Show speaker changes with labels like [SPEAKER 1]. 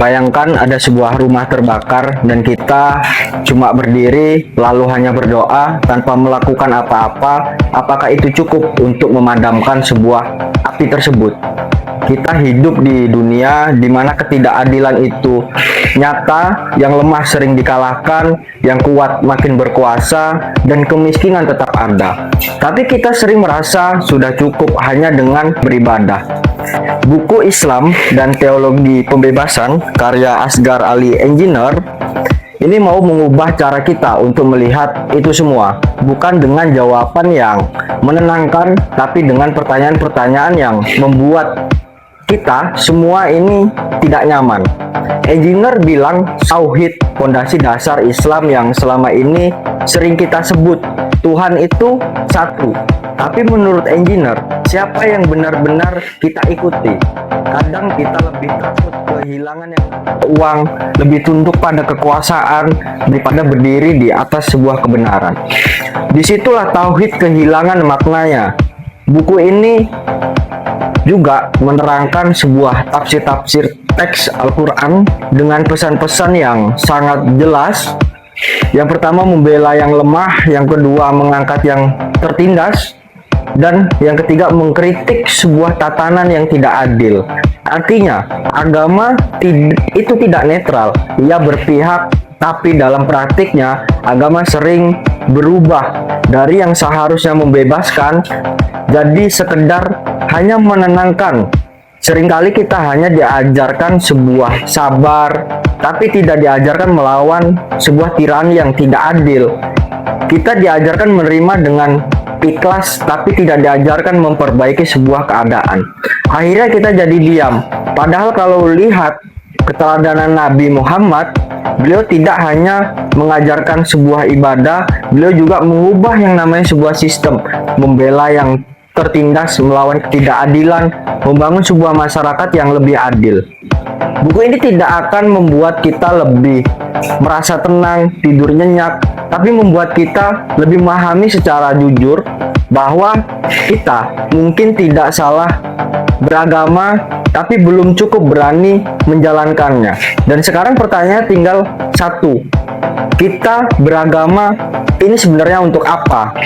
[SPEAKER 1] Bayangkan ada sebuah rumah terbakar dan kita cuma berdiri lalu hanya berdoa tanpa melakukan apa-apa. Apakah itu cukup untuk memadamkan sebuah api tersebut? Kita hidup di dunia di mana ketidakadilan itu nyata, yang lemah sering dikalahkan, yang kuat makin berkuasa, dan kemiskinan tetap ada. Tapi kita sering merasa sudah cukup hanya dengan beribadah. Buku Islam dan Teologi Pembebasan karya Asghar Ali Engineer ini mau mengubah cara kita untuk melihat itu semua, bukan dengan jawaban yang menenangkan, tapi dengan pertanyaan-pertanyaan yang membuat kita semua ini tidak nyaman. Engineer bilang tauhid, fondasi dasar Islam yang selama ini sering kita sebut Tuhan itu satu. Tapi menurut engineer, siapa yang benar-benar kita ikuti? Kadang kita lebih takut kehilangan yang uang, lebih tunduk pada kekuasaan daripada berdiri di atas sebuah kebenaran. Disitulah tauhid kehilangan maknanya. Buku ini juga menerangkan sebuah tafsir-tafsir teks Al-Quran dengan pesan-pesan yang sangat jelas. Yang pertama membela yang lemah, yang kedua mengangkat yang tertindas, dan yang ketiga mengkritik sebuah tatanan yang tidak adil. Artinya, agama itu tidak netral, ia berpihak, tapi dalam praktiknya agama sering berubah dari yang seharusnya membebaskan jadi sekedar hanya menenangkan. Seringkali kita hanya diajarkan sebuah sabar, tapi tidak diajarkan melawan sebuah tirani yang tidak adil. Kita diajarkan menerima dengan ikhlas, tapi tidak diajarkan memperbaiki sebuah keadaan. Akhirnya kita jadi diam. Padahal kalau lihat keteladanan Nabi Muhammad, beliau tidak hanya mengajarkan sebuah ibadah, beliau juga mengubah yang namanya sebuah sistem, membela yang tertindas, melawan ketidakadilan, membangun sebuah masyarakat yang lebih adil. Buku ini tidak akan membuat kita lebih merasa tenang, tidur nyenyak, tapi membuat kita lebih memahami secara jujur bahwa kita mungkin tidak salah beragama, tapi belum cukup berani menjalankannya. Dan sekarang pertanyaannya tinggal satu, kita beragama ini sebenarnya untuk apa?